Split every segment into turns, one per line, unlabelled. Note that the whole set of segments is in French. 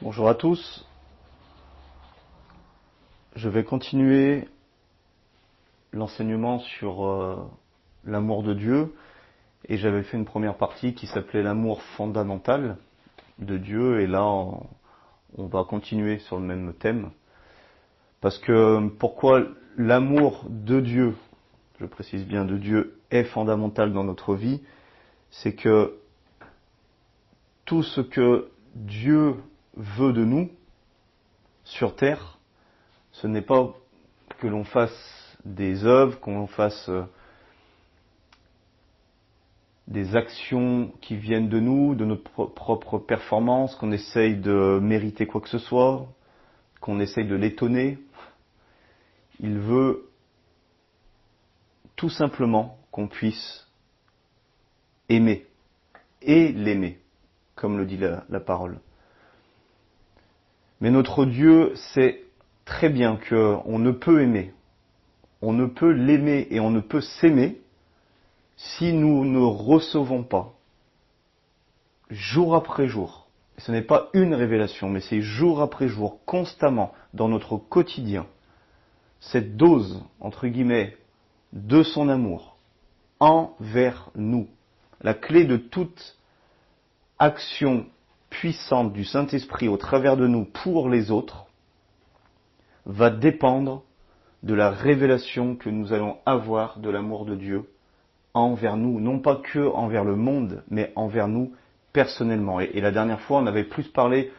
Bonjour à tous. Je vais continuer l'enseignement sur l'amour de Dieu et j'avais fait une première partie qui s'appelait l'amour fondamental de Dieu et là on va continuer sur le même thème parce que pourquoi l'amour de Dieu, je précise bien de Dieu, est fondamental dans notre vie, c'est que tout ce que Dieu veut de nous sur terre, ce n'est pas que l'on fasse des œuvres, qu'on fasse des actions qui viennent de nous, de notre propre performance, qu'on essaye de mériter quoi que ce soit, qu'on essaye de l'étonner. Il veut tout simplement qu'on puisse aimer et l'aimer, comme le dit la parole. Mais notre Dieu sait très bien qu'on ne peut aimer, on ne peut l'aimer et on ne peut s'aimer si nous ne recevons pas, jour après jour, ce n'est pas une révélation, mais c'est jour après jour, constamment, dans notre quotidien, cette dose, entre guillemets, de son amour envers nous. La clé de toute action puissante du Saint-Esprit au travers de nous pour les autres va dépendre de la révélation que nous allons avoir de l'amour de Dieu envers nous, non pas que envers le monde, mais envers nous personnellement. Et la dernière fois, on avait plus parlé,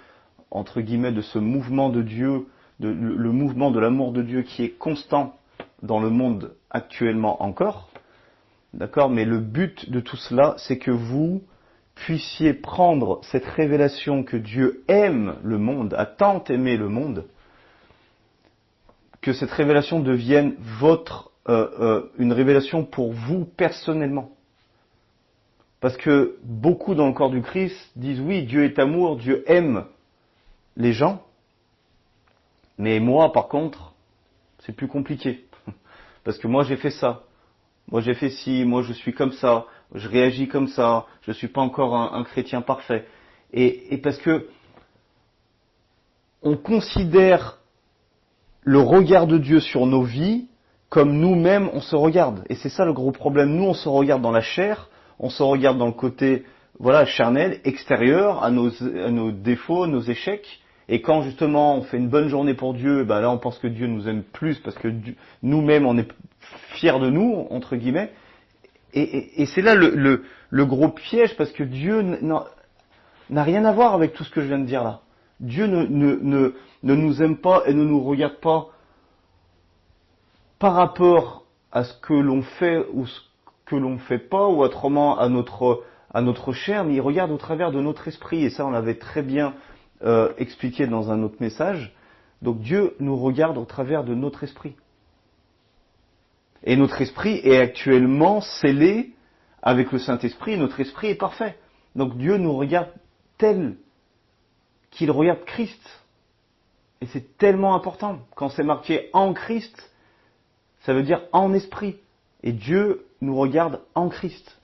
entre guillemets, de ce mouvement de Dieu, le mouvement de l'amour de Dieu qui est constant dans le monde actuellement encore. D'accord ? Mais le but de tout cela, c'est que vous puissiez prendre cette révélation que Dieu aime le monde, a tant aimé le monde, que cette révélation devienne une révélation pour vous personnellement. Parce que beaucoup dans le corps du Christ disent oui, Dieu est amour, Dieu aime les gens, mais moi par contre, c'est plus compliqué. Parce que moi j'ai fait ça, moi j'ai fait ci, moi je suis comme ça, je réagis comme ça, je ne suis pas encore un chrétien parfait. Et parce que on considère le regard de Dieu sur nos vies comme nous-mêmes on se regarde. Et c'est ça le gros problème. Nous on se regarde dans la chair, on se regarde dans le côté charnel, extérieur, à nos défauts, nos échecs. Et quand justement on fait une bonne journée pour Dieu, là on pense que Dieu nous aime plus parce que nous-mêmes on est fiers de nous, entre guillemets. Et c'est là le gros piège parce que Dieu n'a rien à voir avec tout ce que je viens de dire là. Dieu ne nous aime pas et ne nous regarde pas par rapport à ce que l'on fait ou ce que l'on ne fait pas, ou autrement à notre chair, mais il regarde au travers de notre esprit. Et ça, on l'avait très bien expliqué dans un autre message. Donc Dieu nous regarde au travers de notre esprit. Et notre esprit est actuellement scellé avec le Saint-Esprit, et notre esprit est parfait. Donc Dieu nous regarde tel qu'il regarde Christ. Et c'est tellement important. Quand c'est marqué en Christ, ça veut dire en esprit. Et Dieu nous regarde en Christ.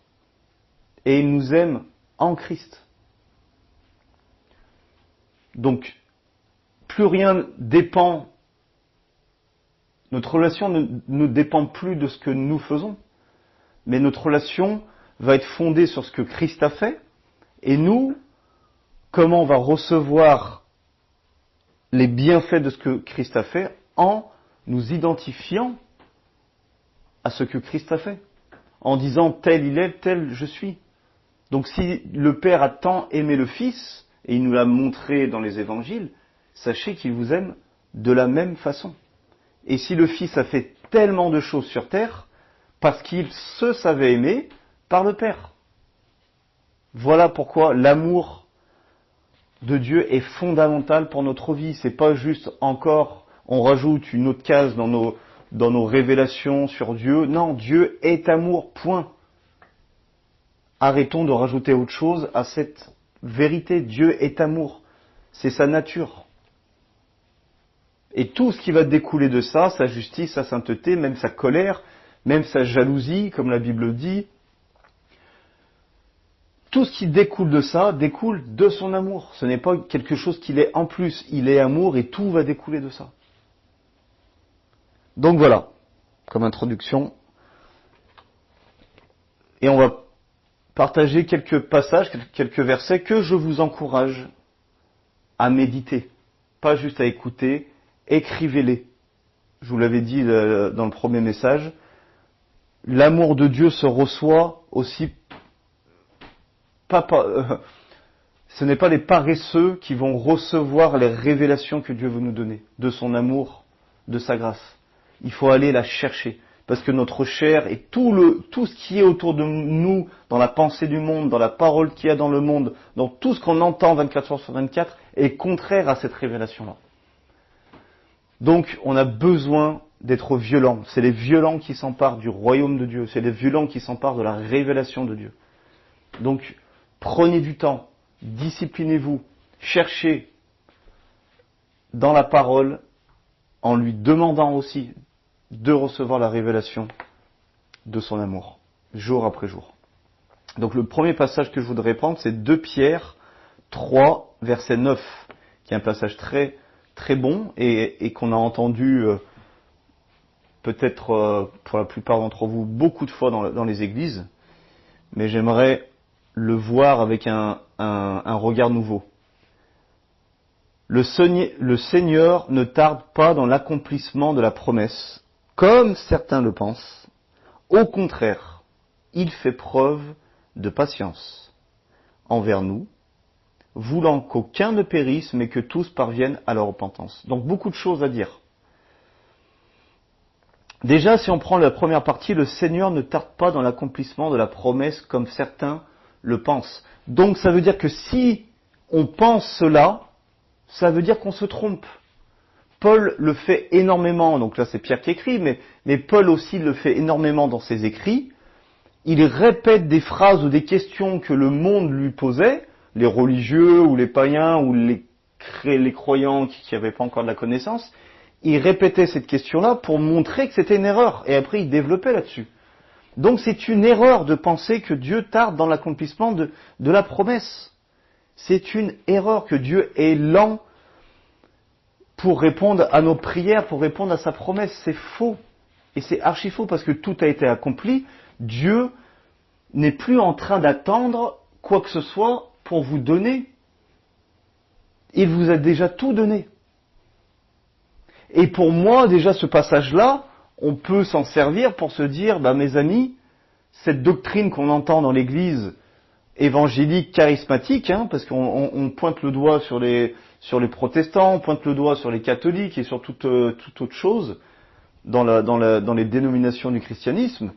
Et il nous aime en Christ. Donc, plus rien dépend, notre relation ne dépend plus de ce que nous faisons, mais notre relation va être fondée sur ce que Christ a fait, et nous, comment on va recevoir les bienfaits de ce que Christ a fait en nous identifiant à ce que Christ a fait, en disant tel il est, tel je suis. Donc si le Père a tant aimé le Fils, et il nous l'a montré dans les évangiles, sachez qu'il vous aime de la même façon. Et si le Fils a fait tellement de choses sur terre, parce qu'il se savait aimer par le Père. Voilà pourquoi l'amour de Dieu est fondamental pour notre vie. C'est pas juste encore, on rajoute une autre case dans nos révélations sur Dieu. Non, Dieu est amour, point. Arrêtons de rajouter autre chose à cette vérité. Dieu est amour. C'est sa nature. Et tout ce qui va découler de ça, sa justice, sa sainteté, même sa colère, même sa jalousie, comme la Bible dit, tout ce qui découle de ça découle de son amour. Ce n'est pas quelque chose qu'il est en plus. Il est amour et tout va découler de ça. Donc voilà, comme introduction. Et on va partager quelques passages, quelques versets que je vous encourage à méditer. Pas juste à écouter, écrivez-les. Je vous l'avais dit dans le premier message. L'amour de Dieu se reçoit aussi ce n'est pas les paresseux qui vont recevoir les révélations que Dieu veut nous donner, de son amour, de sa grâce. Il faut aller la chercher, parce que notre chair et tout ce qui est autour de nous, dans la pensée du monde, dans la parole qu'il y a dans le monde, dans tout ce qu'on entend 24 heures sur 24, est contraire à cette révélation-là. Donc, on a besoin d'être violents. C'est les violents qui s'emparent du royaume de Dieu. C'est les violents qui s'emparent de la révélation de Dieu. Donc, prenez du temps, disciplinez-vous, cherchez dans la parole, en lui demandant aussi de recevoir la révélation de son amour, jour après jour. Donc le premier passage que je voudrais prendre, c'est 2 Pierre 3, verset 9, qui est un passage très, très bon et qu'on a entendu peut-être pour la plupart d'entre vous beaucoup de fois dans les églises, mais j'aimerais le voir avec un regard nouveau. Le Seigneur ne tarde pas dans l'accomplissement de la promesse, comme certains le pensent. Au contraire, il fait preuve de patience envers nous, voulant qu'aucun ne périsse, mais que tous parviennent à la repentance. Donc beaucoup de choses à dire. Déjà, si on prend la première partie, le Seigneur ne tarde pas dans l'accomplissement de la promesse, comme certains le pensent. Donc ça veut dire que si on pense cela, ça veut dire qu'on se trompe. Paul le fait énormément, donc là c'est Pierre qui écrit, mais Paul aussi le fait énormément dans ses écrits. Il répète des phrases ou des questions que le monde lui posait, les religieux ou les païens ou les croyants qui n'avaient pas encore de la connaissance. Il répétait cette question-là pour montrer que c'était une erreur, et après il développait là-dessus. Donc c'est une erreur de penser que Dieu tarde dans l'accomplissement de la promesse. C'est une erreur que Dieu est lent pour répondre à nos prières, pour répondre à sa promesse. C'est faux. Et c'est archi faux parce que tout a été accompli. Dieu n'est plus en train d'attendre quoi que ce soit pour vous donner. Il vous a déjà tout donné. Et pour moi, déjà ce passage-là, on peut s'en servir pour se dire, mes amis, cette doctrine qu'on entend dans l'église évangélique charismatique, parce qu'on pointe le doigt sur les protestants, on pointe le doigt sur les catholiques et sur toute autre chose dans les dénominations du christianisme.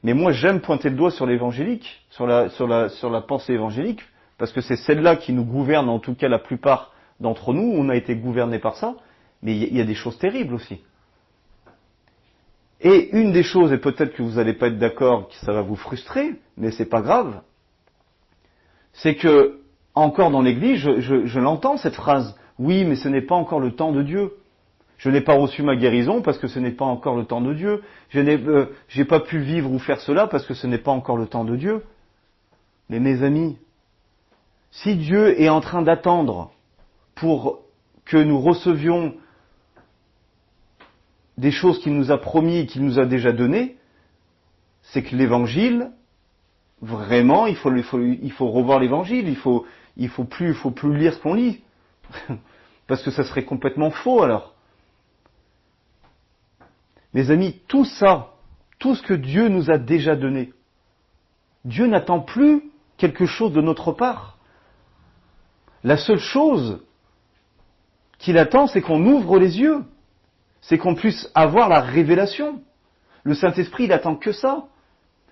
Mais moi, j'aime pointer le doigt sur l'évangélique, sur la pensée évangélique, parce que c'est celle-là qui nous gouverne, en tout cas la plupart d'entre nous, on a été gouvernés par ça, mais il y a des choses terribles aussi. Et une des choses, et peut-être que vous n'allez pas être d'accord, que ça va vous frustrer, mais c'est pas grave, c'est que, encore dans l'église, je l'entends cette phrase, oui, mais ce n'est pas encore le temps de Dieu. Je n'ai pas reçu ma guérison parce que ce n'est pas encore le temps de Dieu. J'ai pas pu vivre ou faire cela parce que ce n'est pas encore le temps de Dieu. Mais mes amis, si Dieu est en train d'attendre pour que nous recevions des choses qu'il nous a promis et qu'il nous a déjà données, c'est que l'évangile, vraiment, il faut revoir l'évangile, il faut plus lire ce qu'on lit. Parce que ça serait complètement faux alors. Mes amis, tout ça, tout ce que Dieu nous a déjà donné, Dieu n'attend plus quelque chose de notre part. La seule chose qu'il attend, c'est qu'on ouvre les yeux, c'est qu'on puisse avoir la révélation. Le Saint-Esprit, il attend que ça.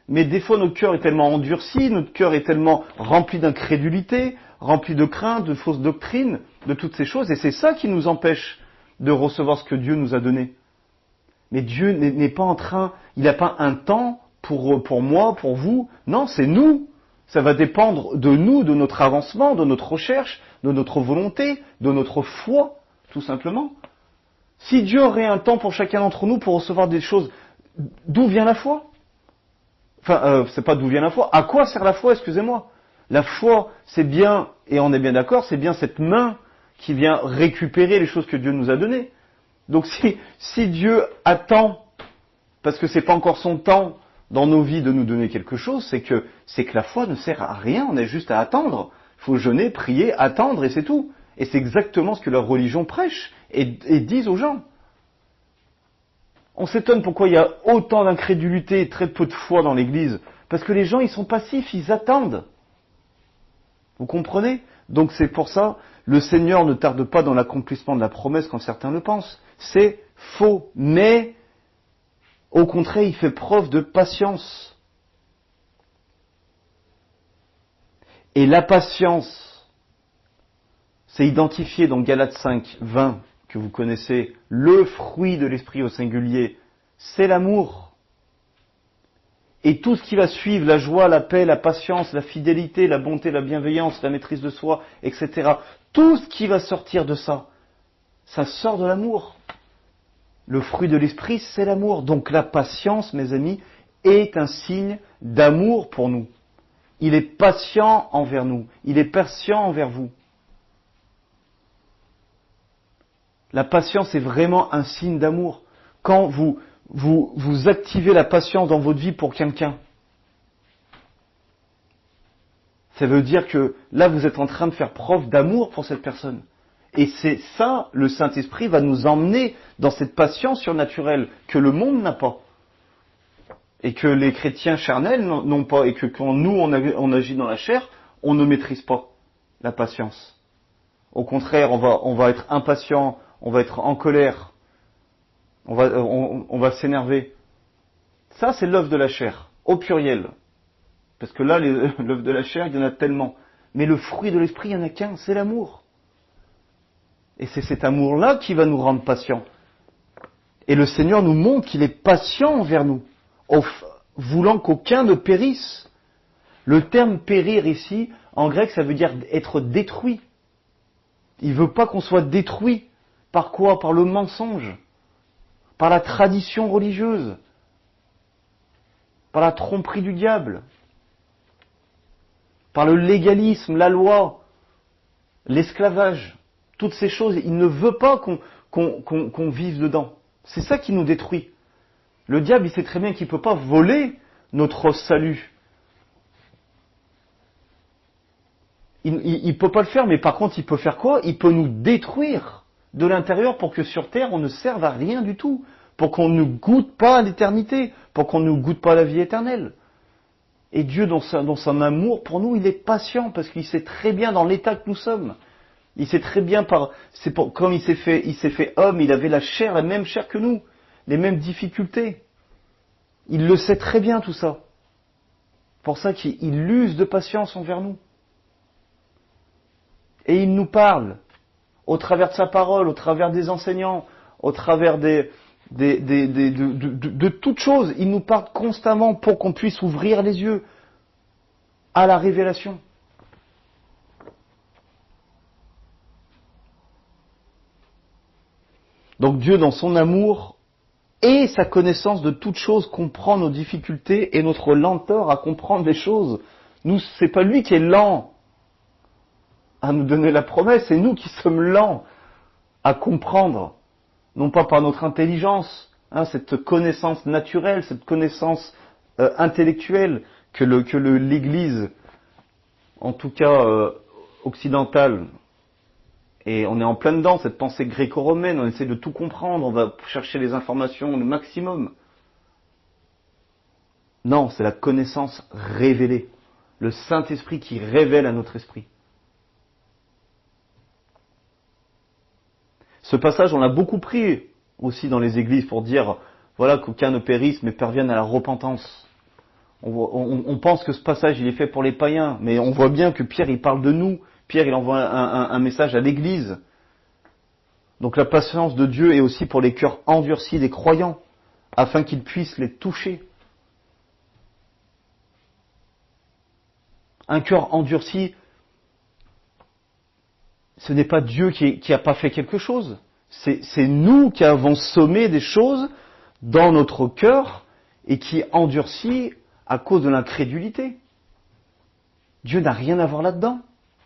Mais des fois, notre cœur est tellement endurci, notre cœur est tellement rempli d'incrédulité, rempli de crainte, de fausses doctrines, de toutes ces choses, et c'est ça qui nous empêche de recevoir ce que Dieu nous a donné. Mais Dieu n'est pas en train, il n'a pas un temps pour moi, pour vous. Non, c'est nous. Ça va dépendre de nous, de notre avancement, de notre recherche, de notre volonté, de notre foi, tout simplement. Si Dieu aurait un temps pour chacun d'entre nous pour recevoir des choses, d'où vient la foi ? Enfin, c'est pas d'où vient la foi. À quoi sert la foi, excusez-moi ? La foi, c'est bien, et on est bien d'accord, c'est bien cette main qui vient récupérer les choses que Dieu nous a données. Donc si Dieu attend, parce que c'est pas encore son temps dans nos vies de nous donner quelque chose, c'est que la foi ne sert à rien, on a juste à attendre. Il faut jeûner, prier, attendre, et c'est tout. Et c'est exactement ce que la religion prêche et disent aux gens. On s'étonne pourquoi il y a autant d'incrédulité et très peu de foi dans l'Église. Parce que les gens, ils sont passifs, ils attendent. Vous comprenez? Donc c'est pour ça, le Seigneur ne tarde pas dans l'accomplissement de la promesse quand certains le pensent. C'est faux. Mais, au contraire, il fait preuve de patience. Et la patience, c'est identifié dans Galates 5, 20, que vous connaissez, le fruit de l'esprit au singulier, c'est l'amour. Et tout ce qui va suivre, la joie, la paix, la patience, la fidélité, la bonté, la bienveillance, la maîtrise de soi, etc. Tout ce qui va sortir de ça, ça sort de l'amour. Le fruit de l'esprit, c'est l'amour. Donc la patience, mes amis, est un signe d'amour pour nous. Il est patient envers nous. Il est patient envers vous. La patience est vraiment un signe d'amour. Quand vous activez la patience dans votre vie pour quelqu'un, ça veut dire que là, vous êtes en train de faire preuve d'amour pour cette personne. Et c'est ça, le Saint-Esprit va nous emmener dans cette patience surnaturelle que le monde n'a pas. Et que les chrétiens charnels n'ont pas. Et que quand nous, on agit dans la chair, on ne maîtrise pas la patience. Au contraire, on va être impatient, on va être en colère, on va s'énerver. Ça, c'est l'œuvre de la chair, au pluriel. Parce que là, l'œuvre de la chair, il y en a tellement. Mais le fruit de l'esprit, il n'y en a qu'un, c'est l'amour. Et c'est cet amour-là qui va nous rendre patients. Et le Seigneur nous montre qu'il est patient envers nous, voulant qu'aucun ne périsse. Le terme périr ici, en grec, ça veut dire être détruit. Il ne veut pas qu'on soit détruit. Par quoi? Par le mensonge, par la tradition religieuse, par la tromperie du diable, par le légalisme, la loi, l'esclavage. Toutes ces choses, il ne veut pas qu'on vive dedans. C'est ça qui nous détruit. Le diable, il sait très bien qu'il ne peut pas voler notre salut. Il ne peut pas le faire, mais par contre, il peut faire quoi? Il peut nous détruire de l'intérieur pour que sur terre, on ne serve à rien du tout. Pour qu'on ne goûte pas à l'éternité. Pour qu'on ne goûte pas à la vie éternelle. Et Dieu, dans son amour pour nous, il est patient parce qu'il sait très bien dans l'état que nous sommes. Il sait très bien comme il s'est fait homme, il avait la même chair que nous, les mêmes difficultés. Il le sait très bien tout ça. Pour ça qu'il use de patience envers nous. Et il nous parle, au travers de sa parole, au travers des enseignants, au travers de toutes choses. Il nous parle constamment pour qu'on puisse ouvrir les yeux à la révélation. Donc Dieu, dans son amour et sa connaissance de toutes choses, comprend nos difficultés et notre lenteur à comprendre les choses. Nous, c'est pas lui qui est lent à nous donner la promesse, c'est nous qui sommes lents à comprendre, non pas par notre intelligence, cette connaissance naturelle, cette connaissance intellectuelle que l'Église, en tout cas occidentale, et on est en plein dedans, cette pensée gréco-romaine, on essaie de tout comprendre, on va chercher les informations le maximum. Non, c'est la connaissance révélée, le Saint-Esprit qui révèle à notre esprit. Ce passage, on l'a beaucoup pris aussi dans les églises pour dire, voilà, qu'aucun ne périsse, mais parvienne à la repentance. On pense que ce passage, il est fait pour les païens, mais on voit bien que Pierre, il parle de nous. Pierre, il envoie un message à l'église. Donc la patience de Dieu est aussi pour les cœurs endurcis des croyants, afin qu'ils puissent les toucher. Un cœur endurci, ce n'est pas Dieu qui a pas fait quelque chose. C'est nous qui avons sommé des choses dans notre cœur et qui endurcit à cause de l'incrédulité. Dieu n'a rien à voir là-dedans.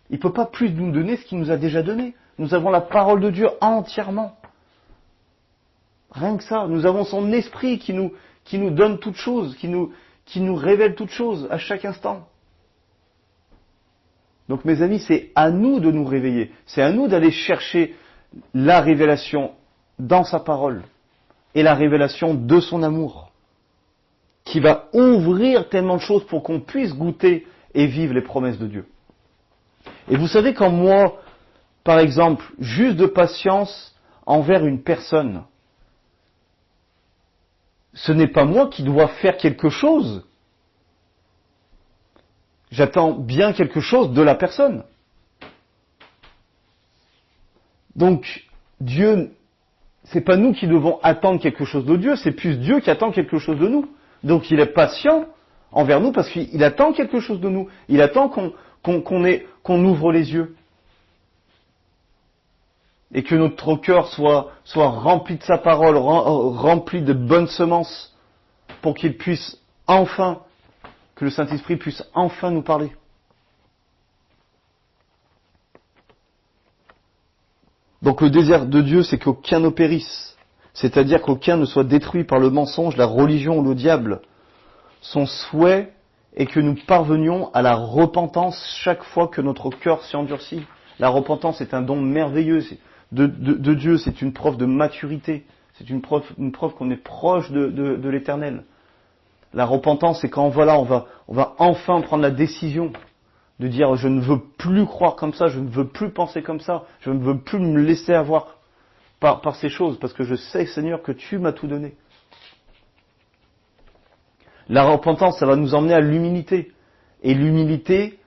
Il ne peut pas plus nous donner ce qu'il nous a déjà donné. Nous avons la parole de Dieu entièrement. Rien que ça. Nous avons son esprit qui nous donne toutes choses, qui nous révèle toutes choses à chaque instant. Donc mes amis, c'est à nous de nous réveiller. C'est à nous d'aller chercher la révélation dans sa parole et la révélation de son amour, qui va ouvrir tellement de choses pour qu'on puisse goûter et vivre les promesses de Dieu. Et vous savez, quand moi, par exemple, juste de patience envers une personne, ce n'est pas moi qui dois faire quelque chose. J'attends bien quelque chose de la personne. Donc, Dieu, c'est pas nous qui devons attendre quelque chose de Dieu, c'est plus Dieu qui attend quelque chose de nous. Donc, il est patient envers nous parce qu'il attend quelque chose de nous. Il attend qu'on ouvre les yeux. Et que notre cœur soit rempli de sa parole, rempli de bonnes semences, pour qu'il puisse enfin, que le Saint-Esprit puisse enfin nous parler. Donc le désir de Dieu, c'est qu'aucun ne périsse, c'est-à-dire qu'aucun ne soit détruit par le mensonge, la religion ou le diable. Son souhait est que nous parvenions à la repentance chaque fois que notre cœur s'y endurcit. La repentance est un don merveilleux de Dieu, c'est une preuve de maturité, c'est une preuve qu'on est proche de l'Éternel. La repentance, c'est quand voilà, on va enfin prendre la décision de dire je ne veux plus croire comme ça, je ne veux plus penser comme ça, je ne veux plus me laisser avoir par ces choses, parce que je sais, Seigneur, que tu m'as tout donné. La repentance, ça va nous emmener à l'humilité. Et l'humilité,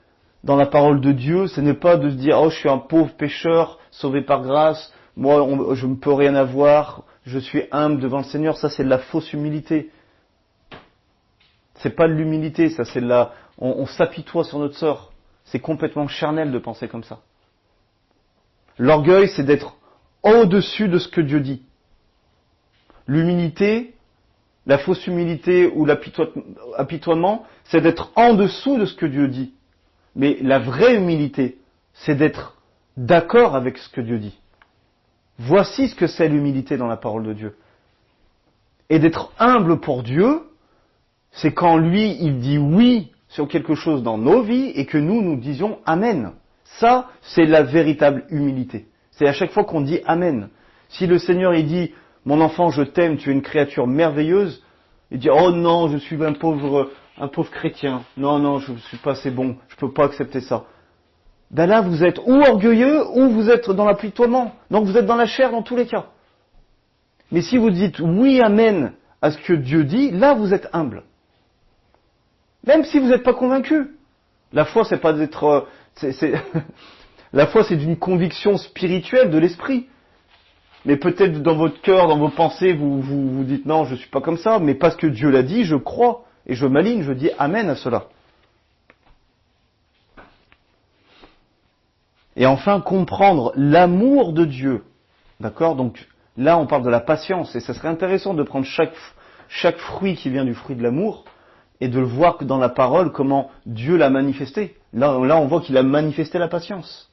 dans la parole de Dieu, ce n'est pas de se dire oh je suis un pauvre pécheur, sauvé par grâce, moi je ne peux rien avoir, je suis humble devant le Seigneur, ça c'est de la fausse humilité. C'est pas de l'humilité, ça c'est de la... On s'apitoie sur notre sort. C'est complètement charnel de penser comme ça. L'orgueil, c'est d'être au-dessus de ce que Dieu dit. L'humilité, la fausse humilité ou l'apitoiement, c'est d'être en dessous de ce que Dieu dit. Mais la vraie humilité, c'est d'être d'accord avec ce que Dieu dit. Voici ce que c'est l'humilité dans la parole de Dieu. Et d'être humble pour Dieu, c'est quand lui, il dit oui sur quelque chose dans nos vies et que nous disions Amen. Ça, c'est la véritable humilité. C'est à chaque fois qu'on dit Amen. Si le Seigneur, il dit mon enfant, je t'aime, tu es une créature merveilleuse, il dit oh non, je suis un pauvre chrétien. Non, je ne suis pas assez bon, je ne peux pas accepter ça. Ben là, vous êtes ou orgueilleux ou vous êtes dans l'apitoiement. Donc vous êtes dans la chair dans tous les cas. Mais si vous dites oui, Amen à ce que Dieu dit, là vous êtes humble. Même si vous n'êtes pas convaincu. La foi, c'est pas d'être... La foi, c'est d'une conviction spirituelle de l'esprit. Mais peut-être dans votre cœur, dans vos pensées, vous dites non, je ne suis pas comme ça, mais parce que Dieu l'a dit, je crois, et je m'aligne, je dis Amen à cela. Et enfin, comprendre l'amour de Dieu. D'accord ? Donc là, on parle de la patience, et ça serait intéressant de prendre chaque fruit qui vient du fruit de l'amour, et de le voir dans la parole, comment Dieu l'a manifesté. Là, on voit qu'il a manifesté la patience.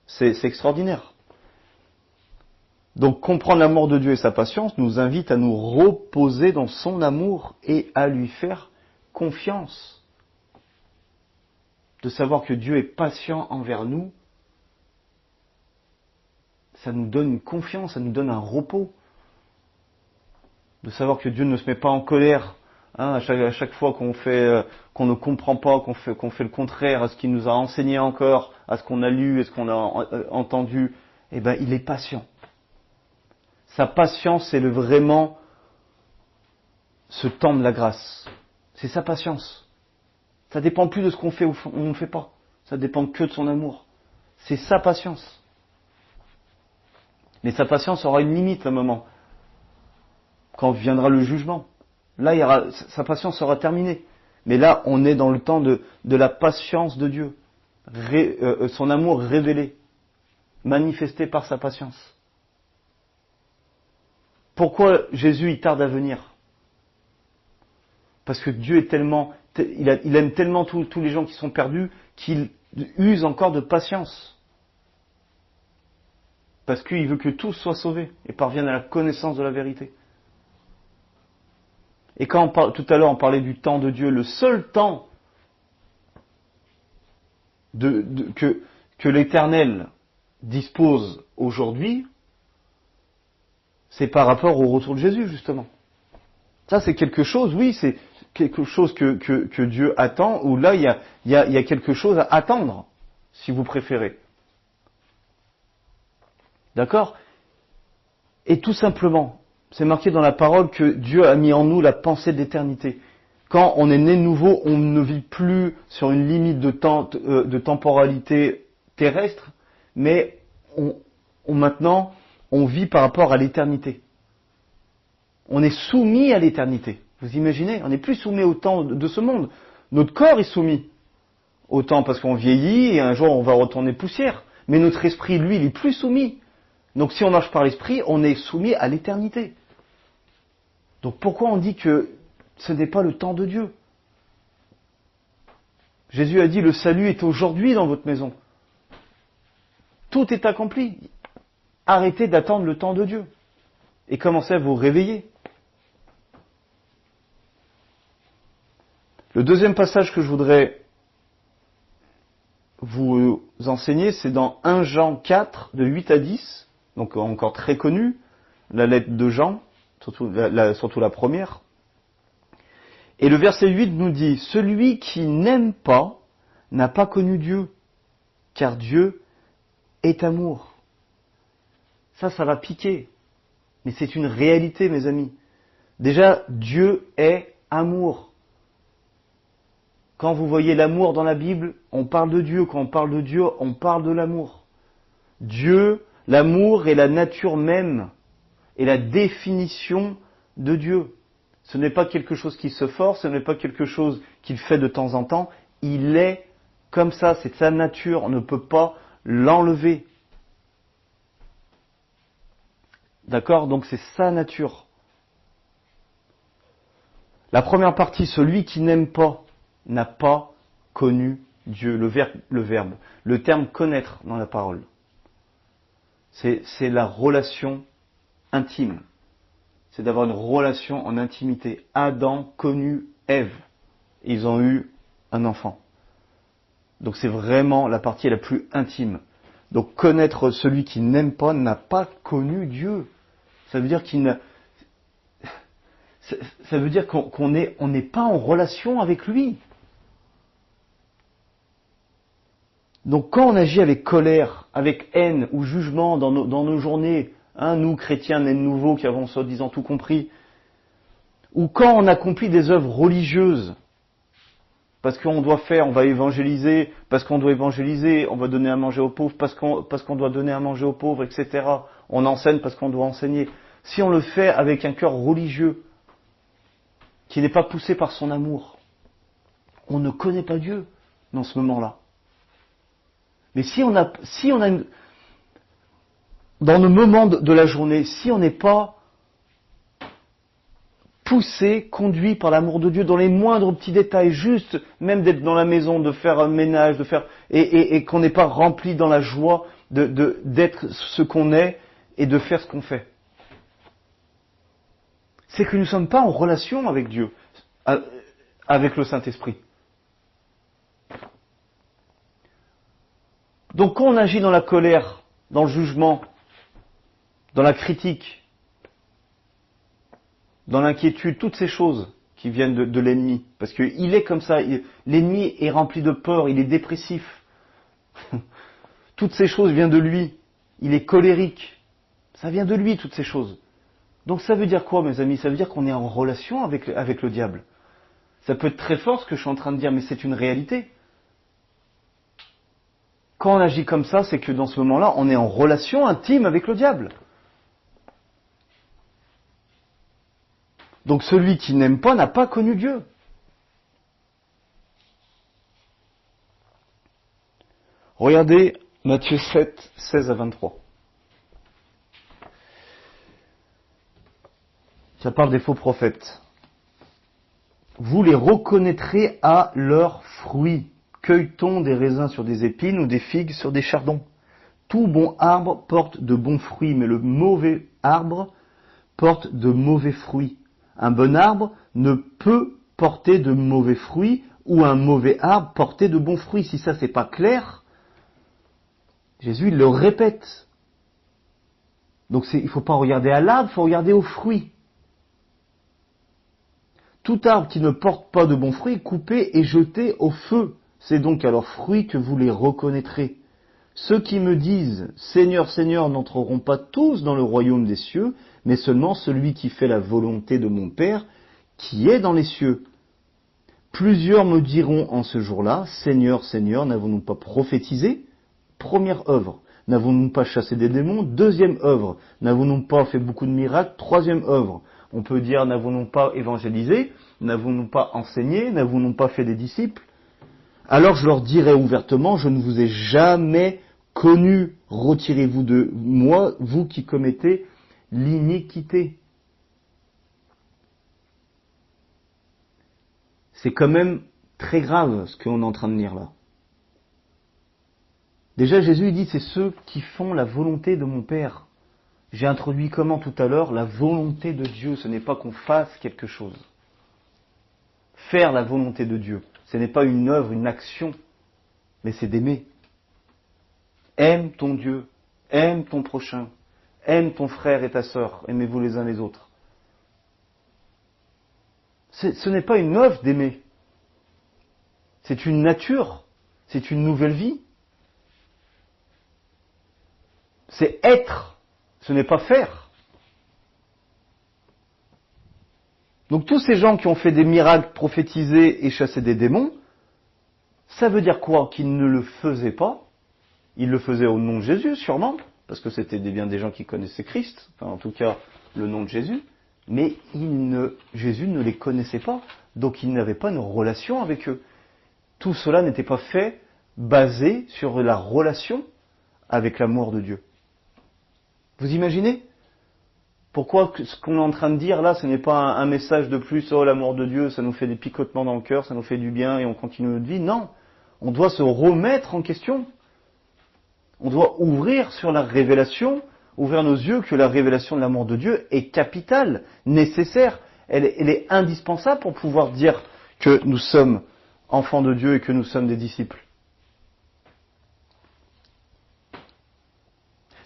C'est extraordinaire. Donc, comprendre l'amour de Dieu et sa patience nous invite à nous reposer dans son amour et à lui faire confiance. De savoir que Dieu est patient envers nous, ça nous donne une confiance, ça nous donne un repos. De savoir que Dieu ne se met pas en colère, à chaque fois qu'on ne comprend pas, qu'on fait le contraire à ce qu'il nous a enseigné encore, à ce qu'on a lu, à ce qu'on a entendu, eh ben, il est patient. Sa patience, c'est vraiment ce temps de la grâce. C'est sa patience. Ça dépend plus de ce qu'on fait ou on ne fait pas. Ça dépend que de son amour. C'est sa patience. Mais sa patience aura une limite à un moment. Quand viendra le jugement. Là, sa patience sera terminée. Mais là, on est dans le temps de la patience de Dieu. Son amour révélé. Manifesté par sa patience. Pourquoi Jésus, il tarde à venir ? Parce que Dieu est tellement il aime tellement tous les gens qui sont perdus qu'il use encore de patience. Parce qu'il veut que tous soient sauvés et parviennent à la connaissance de la vérité. Et quand tout à l'heure on parlait du temps de Dieu, le seul temps que l'Éternel dispose aujourd'hui, c'est par rapport au retour de Jésus, justement. Ça, c'est quelque chose, oui, c'est quelque chose que Dieu attend, où là, il y a quelque chose à attendre, si vous préférez. D'accord ? Et tout simplement, c'est marqué dans la parole que Dieu a mis en nous la pensée d'éternité. Quand on est né de nouveau, on ne vit plus sur une limite de temporalité terrestre, mais maintenant, on vit par rapport à l'éternité. On est soumis à l'éternité. Vous imaginez ? On n'est plus soumis au temps de ce monde. Notre corps est soumis au temps parce qu'on vieillit et un jour on va retourner poussière. Mais notre esprit, lui, il est plus soumis. Donc si on marche par l'esprit, on est soumis à l'éternité. Donc pourquoi on dit que ce n'est pas le temps de Dieu ? Jésus a dit, le salut est aujourd'hui dans votre maison. Tout est accompli. Arrêtez d'attendre le temps de Dieu. Et commencez à vous réveiller. Le deuxième passage que je voudrais vous enseigner, c'est dans 1 Jean 4, de 8 à 10, donc encore très connu, la lettre de Jean, surtout la première. Et le verset 8 nous dit, « Celui qui n'aime pas n'a pas connu Dieu, car Dieu est amour. » Ça va piquer, mais c'est une réalité, mes amis. Déjà, Dieu est amour. Quand vous voyez l'amour dans la Bible, on parle de Dieu. Quand on parle de Dieu, on parle de l'amour. Dieu, l'amour est la nature même et la définition de Dieu. Ce n'est pas quelque chose qui se force, ce n'est pas quelque chose qu'il fait de temps en temps. Il est comme ça, c'est sa nature, on ne peut pas l'enlever. D'accord ? Donc c'est sa nature. La première partie, celui qui n'aime pas n'a pas connu Dieu. Le verbe, le terme connaître dans la parole. C'est la relation intime. C'est d'avoir une relation en intimité. Adam connu Ève. Ils ont eu un enfant. Donc c'est vraiment la partie la plus intime. Donc connaître celui qui n'aime pas n'a pas connu Dieu. Ça veut dire ça veut dire qu'on n'est pas en relation avec lui. Donc quand on agit avec colère, avec haine ou jugement dans nos journées, nous chrétiens nés de nouveau qui avons soi-disant tout compris, ou quand on accomplit des œuvres religieuses, parce qu'on va évangéliser, parce qu'on doit évangéliser, on va donner à manger aux pauvres, parce qu'on doit donner à manger aux pauvres, etc. On enseigne parce qu'on doit enseigner. Si on le fait avec un cœur religieux, qui n'est pas poussé par son amour, on ne connaît pas Dieu dans ce moment-là. Mais si on a dans le moment de la journée, si on n'est pas poussé, conduit par l'amour de Dieu dans les moindres petits détails, juste même d'être dans la maison, de faire un ménage, et qu'on n'est pas rempli dans la joie d'être ce qu'on est et de faire ce qu'on fait, c'est que nous ne sommes pas en relation avec Dieu, avec le Saint-Esprit. Donc quand on agit dans la colère, dans le jugement, dans la critique, dans l'inquiétude, toutes ces choses qui viennent de l'ennemi, parce qu'il est comme ça, l'ennemi est rempli de peur, il est dépressif. Toutes ces choses viennent de lui, il est colérique, ça vient de lui toutes ces choses. Donc ça veut dire quoi, mes amis ? Ça veut dire qu'on est en relation avec le diable. Ça peut être très fort ce que je suis en train de dire, mais c'est une réalité. Quand on agit comme ça, c'est que dans ce moment-là, on est en relation intime avec le diable. Donc celui qui n'aime pas n'a pas connu Dieu. Regardez Matthieu 7, 16 à 23. Ça parle des faux prophètes. vous les reconnaîtrez à leurs fruits. Cueille-t-on des raisins sur des épines ou des figues sur des chardons? Tout bon arbre porte de bons fruits, mais le mauvais arbre porte de mauvais fruits. Un bon arbre ne peut porter de mauvais fruits, ou un mauvais arbre porter de bons fruits. Si ça c'est pas clair, Jésus il le répète. Donc il ne faut pas regarder à l'arbre, il faut regarder aux fruits. Tout arbre qui ne porte pas de bons fruits est coupé et jeté au feu. C'est donc à leurs fruits que vous les reconnaîtrez. Ceux qui me disent « Seigneur, Seigneur » n'entreront pas tous dans le royaume des cieux, mais seulement celui qui fait la volonté de mon Père qui est dans les cieux. Plusieurs me diront en ce jour-là, Seigneur, Seigneur, n'avons-nous pas prophétisé? Première œuvre. N'avons-nous pas chassé des démons? Deuxième œuvre. N'avons-nous pas fait beaucoup de miracles? Troisième œuvre. On peut dire, n'avons-nous pas évangélisé? N'avons-nous pas enseigné? N'avons-nous pas fait des disciples? Alors je leur dirai ouvertement, je ne vous ai jamais connu. Retirez-vous de moi, vous qui commettez l'iniquité. C'est quand même très grave ce qu'on est en train de lire là. Déjà Jésus dit c'est ceux qui font la volonté de mon Père. J'ai introduit comment tout à l'heure la volonté de Dieu, ce n'est pas qu'on fasse quelque chose. Faire la volonté de Dieu, ce n'est pas une œuvre, une action, mais c'est d'aimer. Aime ton Dieu, aime ton prochain, aime ton frère et ta sœur, aimez-vous les uns les autres. Ce n'est pas une œuvre d'aimer. C'est une nature, c'est une nouvelle vie. C'est être, ce n'est pas faire. Donc tous ces gens qui ont fait des miracles, prophétisé et chassé des démons, ça veut dire quoi? Qu'ils ne le faisaient pas. Ils le faisaient au nom de Jésus, sûrement, parce que c'était bien des gens qui connaissaient Christ, enfin en tout cas le nom de Jésus, mais Jésus ne les connaissait pas, donc il n'avait pas une relation avec eux. Tout cela n'était pas fait basé sur la relation avec l'amour de Dieu. Vous imaginez? Pourquoi ce qu'on est en train de dire là, ce n'est pas un message de plus, oh l'amour de Dieu, ça nous fait des picotements dans le cœur, ça nous fait du bien et on continue notre vie. Non, on doit se remettre en question. On doit ouvrir sur la révélation, ouvrir nos yeux que la révélation de l'amour de Dieu est capitale, nécessaire. Elle est indispensable pour pouvoir dire que nous sommes enfants de Dieu et que nous sommes des disciples.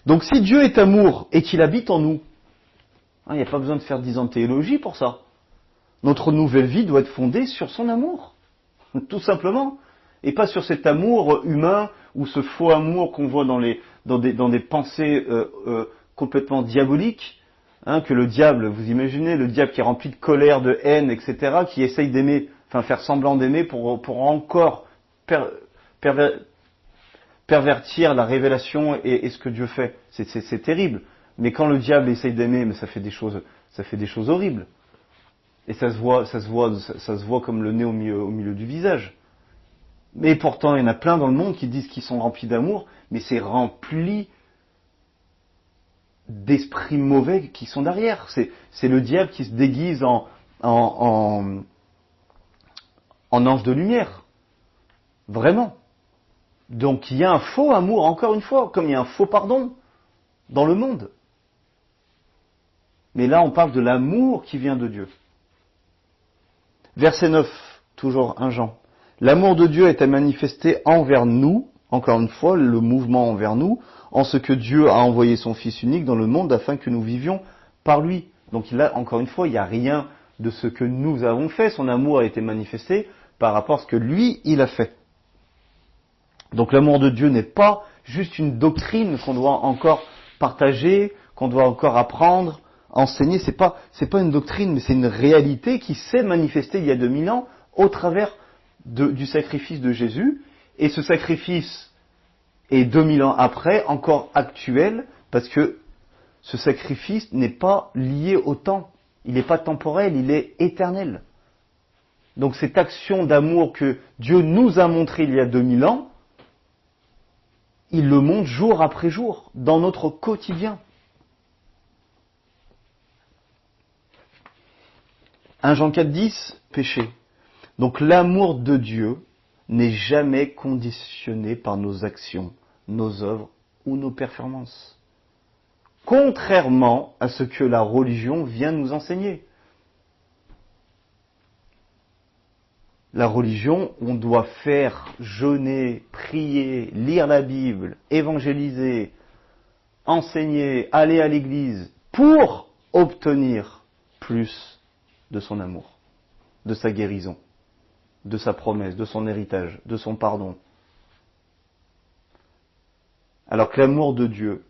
Donc si Dieu est amour et qu'il habite en nous, il n'y a pas besoin de faire 10 ans de théologie pour ça. Notre nouvelle vie doit être fondée sur son amour, tout simplement. Et pas sur cet amour humain ou ce faux amour qu'on voit dans des pensées complètement diaboliques, que le diable, vous imaginez, le diable qui est rempli de colère, de haine, etc., qui essaye d'aimer, enfin faire semblant d'aimer pour encore pervertir la révélation et ce que Dieu fait. C'est terrible. Mais quand le diable essaye d'aimer, mais ça fait des choses horribles. Et ça se voit comme le nez au milieu du visage. Mais pourtant, il y en a plein dans le monde qui disent qu'ils sont remplis d'amour, mais c'est rempli d'esprits mauvais qui sont derrière. C'est le diable qui se déguise en ange de lumière. Vraiment. Donc il y a un faux amour, encore une fois, comme il y a un faux pardon dans le monde. Mais là, on parle de l'amour qui vient de Dieu. Verset 9, toujours 1 Jean. L'amour de Dieu est manifesté envers nous, encore une fois, le mouvement envers nous, en ce que Dieu a envoyé son Fils unique dans le monde afin que nous vivions par lui. Donc là, encore une fois, il n'y a rien de ce que nous avons fait. Son amour a été manifesté par rapport à ce que lui, il a fait. Donc l'amour de Dieu n'est pas juste une doctrine qu'on doit encore partager, qu'on doit encore apprendre, enseigner. C'est pas une doctrine, mais c'est une réalité qui s'est manifestée il y a 2000 ans au travers du sacrifice de Jésus. Et ce sacrifice est 2000 ans après encore actuel parce que ce sacrifice n'est pas lié au temps. Il n'est pas temporel, il est éternel. Donc cette action d'amour que Dieu nous a montrée il y a 2000 ans, il le montre jour après jour, dans notre quotidien. 1 Jean 4,10, péché. Donc l'amour de Dieu n'est jamais conditionné par nos actions, nos œuvres ou nos performances. Contrairement à ce que la religion vient nous enseigner. La religion, on doit faire jeûner, prier, lire la Bible, évangéliser, enseigner, aller à l'église pour obtenir plus de son amour, de sa guérison, de sa promesse, de son héritage, de son pardon. Alors que l'amour de Dieu,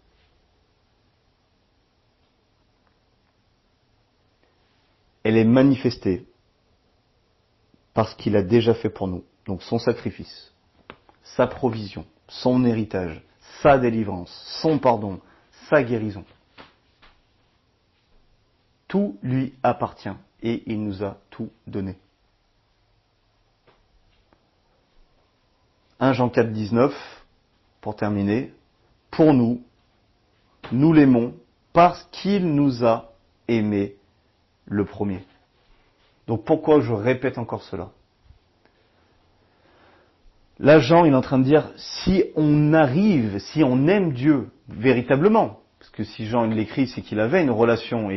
elle est manifestée par ce qu'il a déjà fait pour nous. Donc son sacrifice, sa provision, son héritage, sa délivrance, son pardon, sa guérison. Tout lui appartient et il nous a tout donné. 1 Jean 4, 19, pour terminer, pour nous, nous l'aimons parce qu'il nous a aimés le premier. Donc pourquoi je répète encore cela? Là, Jean, il est en train de dire, si on aime Dieu véritablement, parce que si Jean il l'écrit, c'est qu'il avait une relation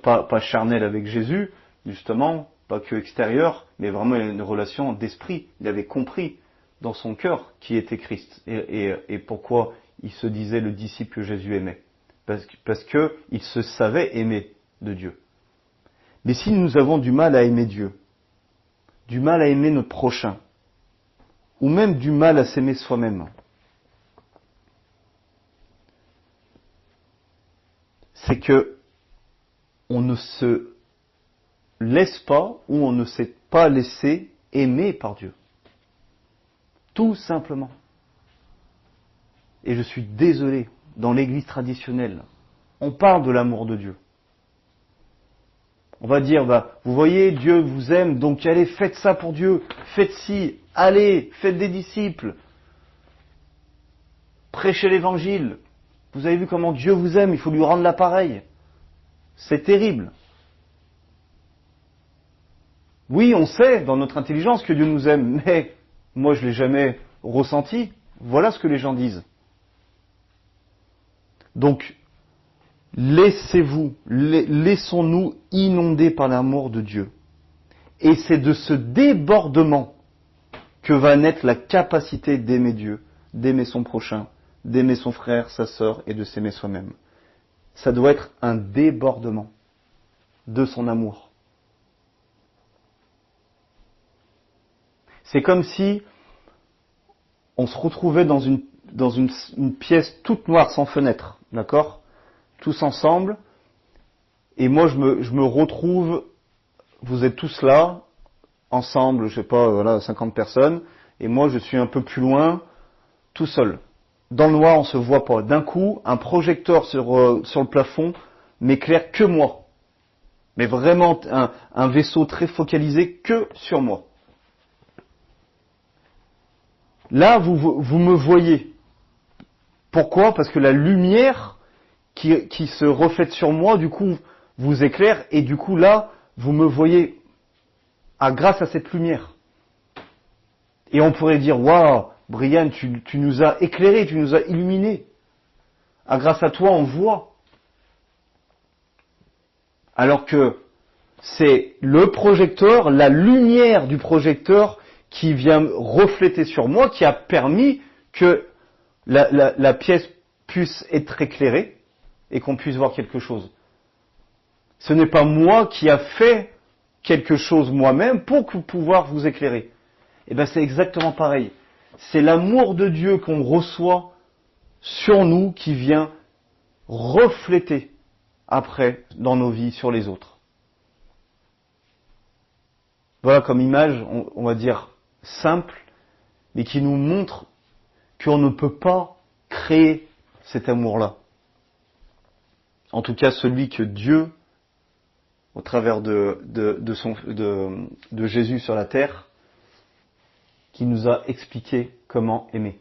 pas charnelle avec Jésus, justement, pas que extérieure, mais vraiment une relation d'esprit. Il avait compris dans son cœur qui était Christ et pourquoi il se disait le disciple que Jésus aimait. Parce que il se savait aimer de Dieu. Mais si nous avons du mal à aimer Dieu, du mal à aimer notre prochain, ou même du mal à s'aimer soi-même, c'est que on ne se laisse pas ou on ne s'est pas laissé aimer par Dieu. Tout simplement. Et je suis désolé, dans l'église traditionnelle, on parle de l'amour de Dieu. On va dire, vous voyez, Dieu vous aime, donc allez, faites ça pour Dieu, faites ci, allez, faites des disciples, prêchez l'évangile. Vous avez vu comment Dieu vous aime, il faut lui rendre l'appareil. C'est terrible. Oui, on sait dans notre intelligence que Dieu nous aime, mais moi je ne l'ai jamais ressenti. Voilà ce que les gens disent. Donc, laissons-nous inonder par l'amour de Dieu. Et c'est de ce débordement que va naître la capacité d'aimer Dieu, d'aimer son prochain, d'aimer son frère, sa sœur et de s'aimer soi-même. Ça doit être un débordement de son amour. C'est comme si on se retrouvait dans une pièce toute noire sans fenêtre, d'accord ? Tous ensemble, et moi je me retrouve, vous êtes tous là, ensemble, je sais pas, voilà, 50 personnes, et moi je suis un peu plus loin, tout seul. Dans le noir, on se voit pas. D'un coup, un projecteur sur le plafond m'éclaire que moi. Mais vraiment un vaisseau très focalisé que sur moi. Là, vous me voyez. Pourquoi ? Parce que la lumière qui se reflète sur moi, du coup, vous éclaire, et du coup, là, vous me voyez grâce à cette lumière. Et on pourrait dire, waouh, Brian, tu nous as éclairés, tu nous as illuminés. Grâce à toi, on voit. Alors que c'est le projecteur, la lumière du projecteur qui vient refléter sur moi, qui a permis que la pièce puisse être éclairée et qu'on puisse voir quelque chose. Ce n'est pas moi qui a fait quelque chose moi-même pour pouvoir vous éclairer. Et bien c'est exactement pareil. C'est l'amour de Dieu qu'on reçoit sur nous qui vient refléter après dans nos vies sur les autres. Voilà comme image, on va dire simple, mais qui nous montre qu'on ne peut pas créer cet amour-là. En tout cas, celui que Dieu, au travers de Jésus sur la terre, qui nous a expliqué comment aimer.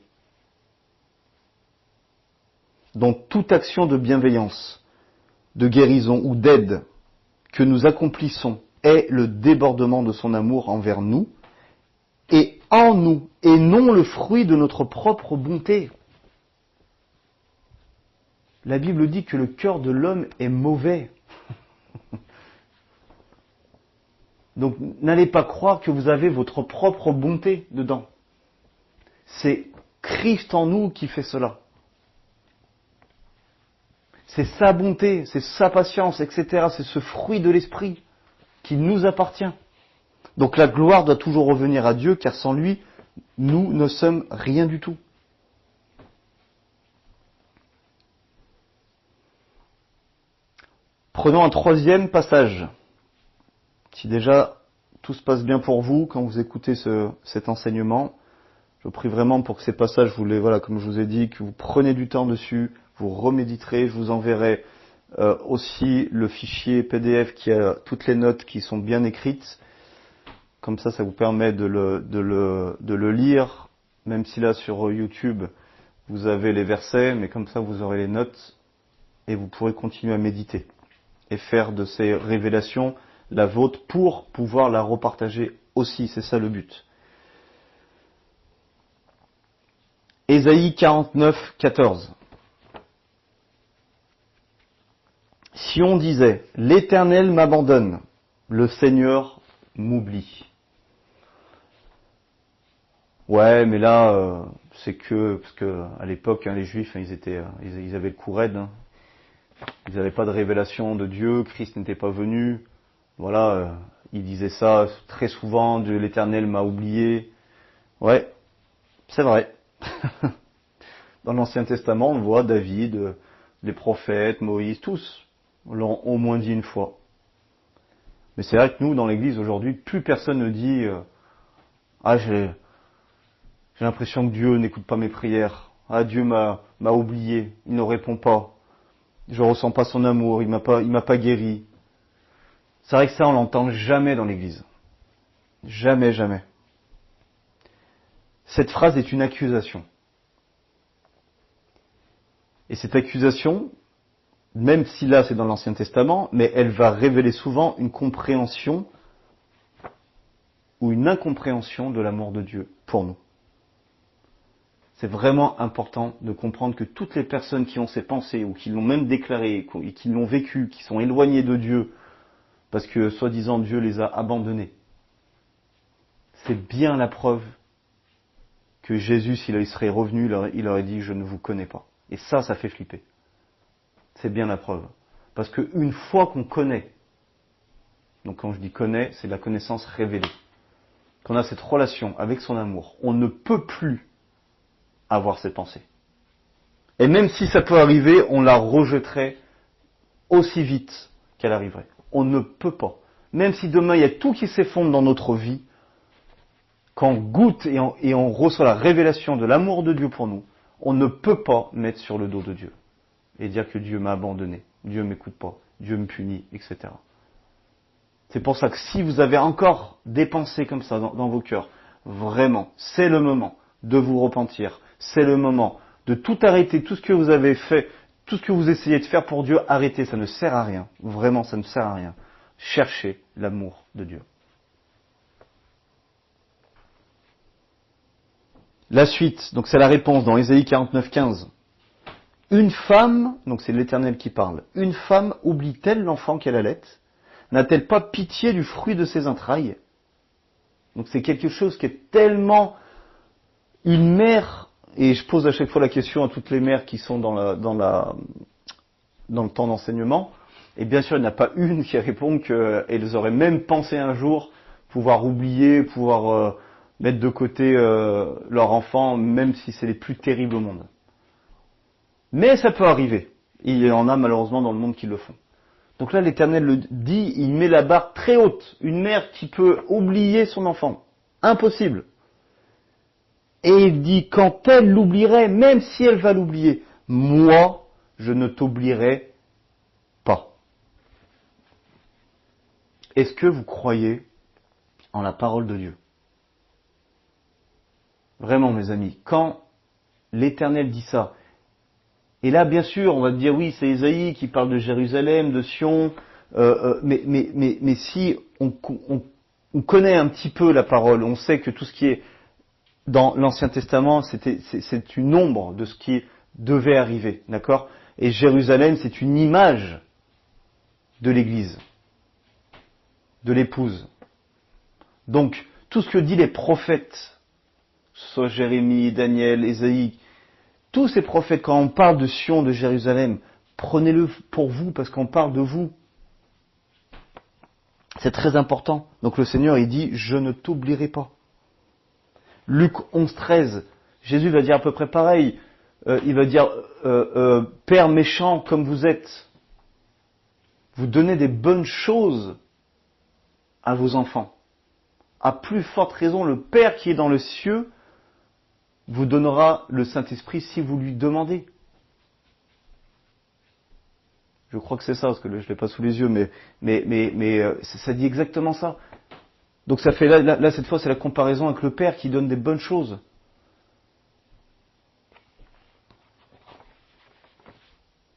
Donc toute action de bienveillance, de guérison ou d'aide que nous accomplissons est le débordement de son amour envers nous et en nous, et non le fruit de notre propre bonté. La Bible dit que le cœur de l'homme est mauvais. Donc n'allez pas croire que vous avez votre propre bonté dedans. C'est Christ en nous qui fait cela. C'est sa bonté, c'est sa patience, etc. C'est ce fruit de l'esprit qui nous appartient. Donc la gloire doit toujours revenir à Dieu, car sans lui, nous ne sommes rien du tout. Prenons un troisième passage. Si déjà tout se passe bien pour vous quand vous écoutez cet enseignement, je prie vraiment pour que ces passages, comme je vous ai dit, que vous preniez du temps dessus, vous reméditerez, je vous enverrai aussi le fichier PDF qui a toutes les notes qui sont bien écrites. Comme ça vous permet de le lire, même si là sur YouTube vous avez les versets, mais comme ça vous aurez les notes et vous pourrez continuer à méditer et faire de ces révélations la vôtre pour pouvoir la repartager aussi, c'est ça le but. Ésaïe 49, 14. Si on disait, l'Éternel m'abandonne, le Seigneur m'oublie. Ouais, mais là, c'est parce que à l'époque, les Juifs, ils avaient le cou raide. Ils n'avaient pas de révélation de Dieu, Christ n'était pas venu. Voilà, ils disaient ça très souvent, Dieu l'Éternel m'a oublié. Ouais, c'est vrai. Dans l'Ancien Testament, on voit David, les prophètes, Moïse, tous l'ont au moins dit une fois. Mais c'est vrai que nous, dans l'Église aujourd'hui, plus personne ne dit j'ai l'impression que Dieu n'écoute pas mes prières. Dieu m'a oublié, il ne répond pas. Je ressens pas son amour, il m'a pas guéri. C'est vrai que ça, on l'entend jamais dans l'Église. Jamais, jamais. Cette phrase est une accusation. Et cette accusation, même si là c'est dans l'Ancien Testament, mais elle va révéler souvent une compréhension ou une incompréhension de l'amour de Dieu pour nous. C'est vraiment important de comprendre que toutes les personnes qui ont ces pensées, ou qui l'ont même déclaré, et qui l'ont vécu, qui sont éloignées de Dieu, parce que soi-disant Dieu les a abandonnés, c'est bien la preuve que Jésus, s'il serait revenu, il aurait dit « je ne vous connais pas ». Et ça fait flipper. C'est bien la preuve. Parce qu'une fois qu'on connaît, donc quand je dis connaît, c'est la connaissance révélée, qu'on a cette relation avec son amour, on ne peut plus avoir ces pensées. Et même si ça peut arriver, on la rejetterait aussi vite qu'elle arriverait. On ne peut pas. Même si demain il y a tout qui s'effondre dans notre vie, quand on goûte et on reçoit la révélation de l'amour de Dieu pour nous, on ne peut pas mettre sur le dos de Dieu et dire que Dieu m'a abandonné, Dieu ne m'écoute pas, Dieu me punit, etc. C'est pour ça que si vous avez encore des pensées comme ça dans vos cœurs, vraiment, c'est le moment de vous repentir, c'est le moment de tout arrêter, tout ce que vous avez fait, tout ce que vous essayez de faire pour Dieu, arrêtez, ça ne sert à rien, vraiment ça ne sert à rien. Cherchez l'amour de Dieu. La suite, donc c'est la réponse dans Ésaïe 49, 15. Une femme, donc c'est l'Éternel qui parle, une femme oublie-t-elle l'enfant qu'elle allait? N'a-t-elle pas pitié du fruit de ses entrailles? Donc c'est quelque chose qui est tellement une mère, et je pose à chaque fois la question à toutes les mères qui sont dans le temps d'enseignement, et bien sûr il n'y en a pas une qui répond qu'elles auraient même pensé un jour pouvoir oublier, pouvoir mettre de côté leur enfant, même si c'est les plus terribles au monde. Mais ça peut arriver. Il y en a malheureusement dans le monde qui le font. Donc là, l'Éternel le dit, il met la barre très haute. Une mère qui peut oublier son enfant. Impossible. Et il dit, quand elle l'oublierait, même si elle va l'oublier, moi, je ne t'oublierai pas. Est-ce que vous croyez en la parole de Dieu? Vraiment, mes amis, quand l'Éternel dit ça, et là, bien sûr, on va dire, oui, c'est Ésaïe qui parle de Jérusalem, de Sion, mais si on connaît un petit peu la parole, on sait que tout ce qui est dans l'Ancien Testament, c'est une ombre de ce qui devait arriver, d'accord? Et Jérusalem, c'est une image de l'Église, de l'épouse. Donc, tout ce que disent les prophètes, soit Jérémie, Daniel, Ésaïe, tous ces prophètes, quand on parle de Sion, de Jérusalem, prenez-le pour vous, parce qu'on parle de vous. C'est très important. Donc le Seigneur, il dit, je ne t'oublierai pas. Luc 11, 13, Jésus va dire à peu près pareil. Il va dire, Père méchant comme vous êtes, vous donnez des bonnes choses à vos enfants. À plus forte raison, le Père qui est dans le cieux vous donnera le Saint-Esprit si vous lui demandez. Je crois que c'est ça, parce que je ne l'ai pas sous les yeux, mais ça dit exactement ça. Donc ça fait là cette fois, c'est la comparaison avec le Père qui donne des bonnes choses.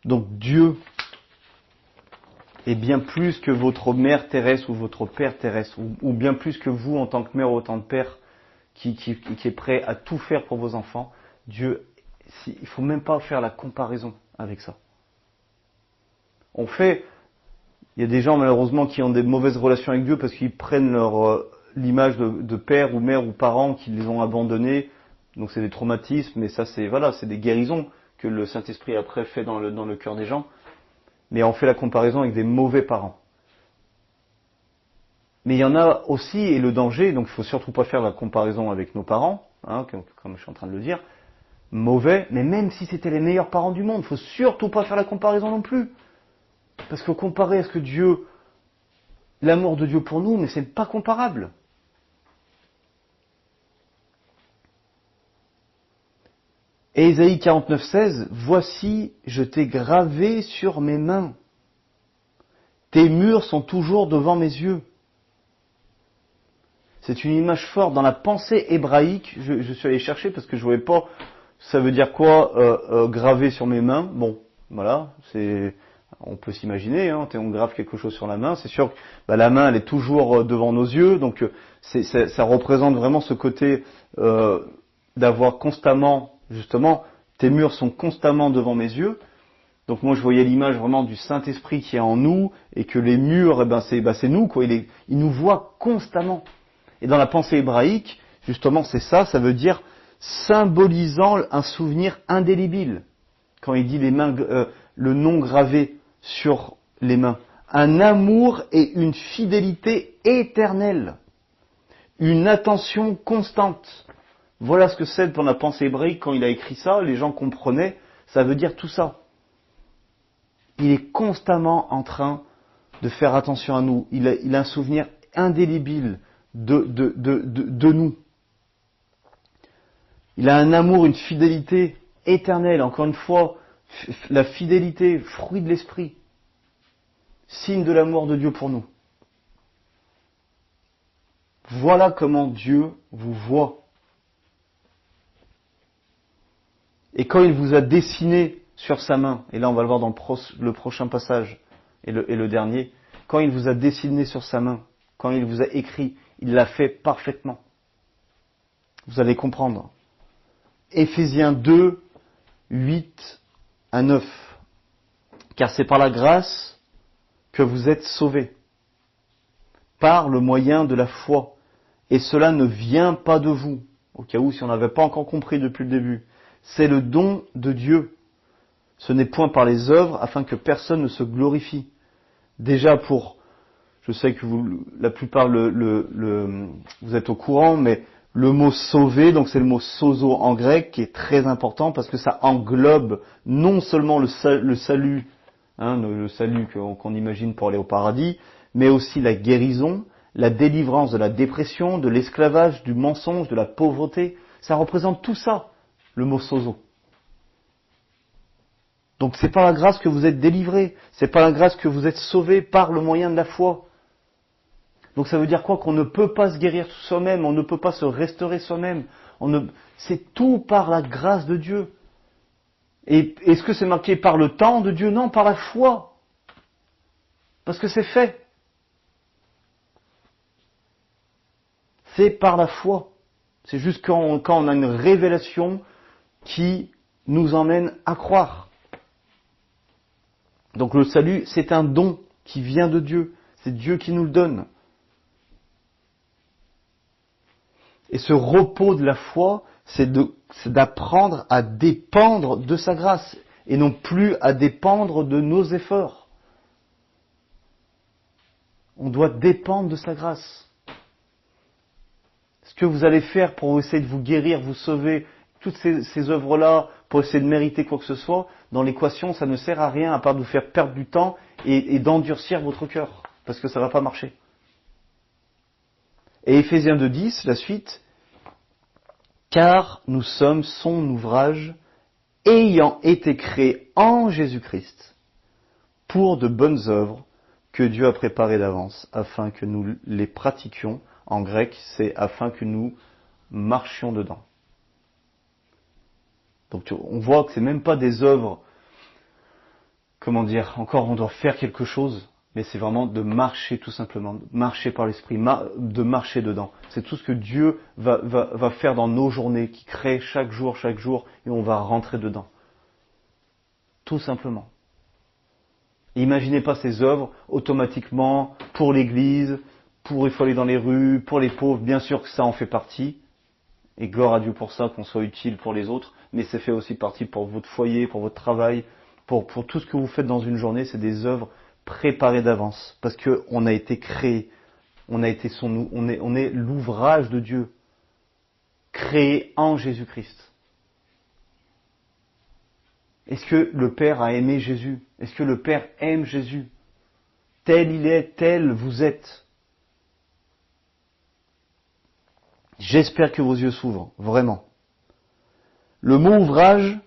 Donc Dieu est bien plus que votre mère terrestre ou votre père terrestre, ou bien plus que vous en tant que mère ou en tant que père qui est prêt à tout faire pour vos enfants. Dieu, il ne faut même pas faire la comparaison avec ça. Il y a des gens malheureusement qui ont des mauvaises relations avec Dieu parce qu'ils prennent l'image de père ou mère ou parents qui les ont abandonnés. Donc c'est des traumatismes, mais ça c'est des guérisons que le Saint-Esprit après fait dans le cœur des gens. Mais on fait la comparaison avec des mauvais parents. Mais il y en a aussi, et le danger, donc il faut surtout pas faire la comparaison avec nos parents, hein, comme je suis en train de le dire, mauvais, mais même si c'était les meilleurs parents du monde, il faut surtout pas faire la comparaison non plus. Parce que comparer à ce que Dieu, l'amour de Dieu pour nous, mais c'est pas comparable. Et Ésaïe 49, 16, voici, je t'ai gravé sur mes mains. Tes murs sont toujours devant mes yeux. C'est une image forte dans la pensée hébraïque. Je suis allé chercher parce que je ne voyais pas, ça veut dire quoi, graver sur mes mains. Bon, voilà, on peut s'imaginer, hein, on grave quelque chose sur la main. C'est sûr que la main, elle est toujours devant nos yeux. Donc, ça représente vraiment ce côté d'avoir constamment, justement, tes murs sont constamment devant mes yeux. Donc moi je voyais l'image vraiment du Saint-Esprit qui est en nous et que les murs, c'est nous, quoi. Il nous voit constamment. Et dans la pensée hébraïque, justement, c'est ça veut dire symbolisant un souvenir indélébile. Quand il dit les mains, le nom gravé sur les mains. Un amour et une fidélité éternelle. Une attention constante. Voilà ce que c'est dans la pensée hébraïque quand il a écrit ça, les gens comprenaient, ça veut dire tout ça. Il est constamment en train de faire attention à nous. Il a un souvenir indélébile de nous. Il a un amour, une fidélité éternelle. Encore une fois, la fidélité, fruit de l'esprit, signe de l'amour de Dieu pour nous. Voilà comment Dieu vous voit. Et quand il vous a dessiné sur sa main, et là on va le voir dans le prochain passage, et le dernier, quand il vous a dessiné sur sa main, quand il vous a écrit, il l'a fait parfaitement. Vous allez comprendre. Éphésiens 2, 8 à 9. Car c'est par la grâce que vous êtes sauvés, par le moyen de la foi. Et cela ne vient pas de vous, au cas où si on n'avait pas encore compris depuis le début. C'est le don de Dieu. Ce n'est point par les œuvres, afin que personne ne se glorifie. Déjà je sais que la plupart vous êtes au courant, mais le mot sauver, donc c'est le mot sozo en grec, qui est très important parce que ça englobe non seulement le salut, hein, le salut qu'on imagine pour aller au paradis, mais aussi la guérison, la délivrance de la dépression, de l'esclavage, du mensonge, de la pauvreté. Ça représente tout ça, le mot sozo. Donc c'est par la grâce que vous êtes délivrés, c'est par la grâce que vous êtes sauvés par le moyen de la foi. Donc ça veut dire quoi? Qu'on ne peut pas se guérir soi-même, on ne peut pas se restaurer soi-même. C'est tout par la grâce de Dieu. Et est-ce que c'est marqué par le temps de Dieu? Non, par la foi. Parce que c'est fait. c'est par la foi. C'est juste quand on a une révélation qui nous emmène à croire. Donc le salut, c'est un don qui vient de Dieu. C'est Dieu qui nous le donne. Et ce repos de la foi, c'est d'apprendre à dépendre de sa grâce et non plus à dépendre de nos efforts. On doit dépendre de sa grâce. Ce que vous allez faire pour essayer de vous guérir, vous sauver, toutes ces œuvres-là, pour essayer de mériter quoi que ce soit, dans l'équation, ça ne sert à rien à part de vous faire perdre du temps et d'endurcir votre cœur, parce que ça ne va pas marcher. Et Éphésiens 2:10, la suite, car nous sommes son ouvrage, ayant été créés en Jésus-Christ, pour de bonnes œuvres que Dieu a préparées d'avance, afin que nous les pratiquions. En grec, c'est afin que nous marchions dedans. Donc on voit que c'est même pas des œuvres, encore on doit faire quelque chose, mais c'est vraiment de marcher tout simplement, de marcher par l'esprit, de marcher dedans. C'est tout ce que Dieu va faire dans nos journées, qui crée chaque jour, et on va rentrer dedans. Tout simplement. Et imaginez pas ces œuvres automatiquement pour l'Église, il faut aller dans les rues, pour les pauvres, bien sûr que ça en fait partie, et gloire à Dieu pour ça, qu'on soit utile pour les autres, mais c'est fait aussi partie pour votre foyer, pour votre travail, pour tout ce que vous faites dans une journée, c'est des œuvres préparées d'avance, parce que on a été créé, on est l'ouvrage de Dieu, créé en Jésus-Christ. Est-ce que le Père a aimé Jésus? Est-ce que le Père aime Jésus? Tel il est, tel vous êtes. J'espère que vos yeux s'ouvrent, vraiment. Le mot ouvrage,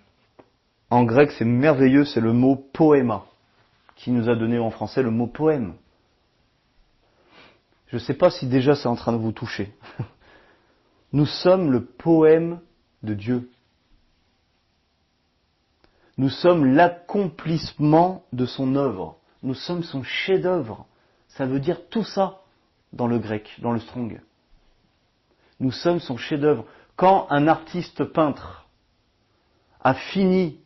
en grec c'est merveilleux, c'est le mot poéma, qui nous a donné en français le mot poème. Je ne sais pas si déjà c'est en train de vous toucher. Nous sommes le poème de Dieu. Nous sommes l'accomplissement de son œuvre. Nous sommes son chef-d'œuvre. Ça veut dire tout ça dans le grec, dans le Strong. Nous sommes son chef-d'œuvre. Quand un artiste peintre a fini,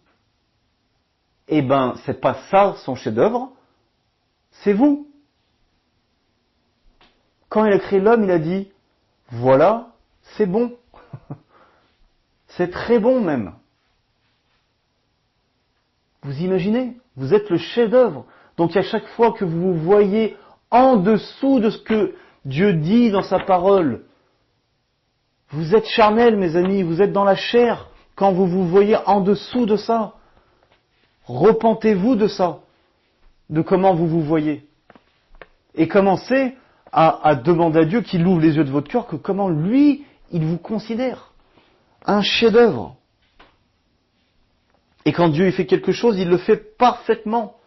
c'est pas ça son chef-d'œuvre, c'est vous. Quand il a créé l'homme, il a dit, voilà, c'est bon. C'est très bon même. Vous imaginez? Vous êtes le chef-d'œuvre. Donc à chaque fois que vous vous voyez en dessous de ce que Dieu dit dans sa parole, vous êtes charnel, mes amis, vous êtes dans la chair quand vous vous voyez en dessous de ça. Repentez-vous de ça, de comment vous vous voyez. Et commencez à demander à Dieu qu'il ouvre les yeux de votre cœur, que comment lui, il vous considère. Un chef-d'œuvre. Et quand Dieu fait quelque chose, il le fait parfaitement.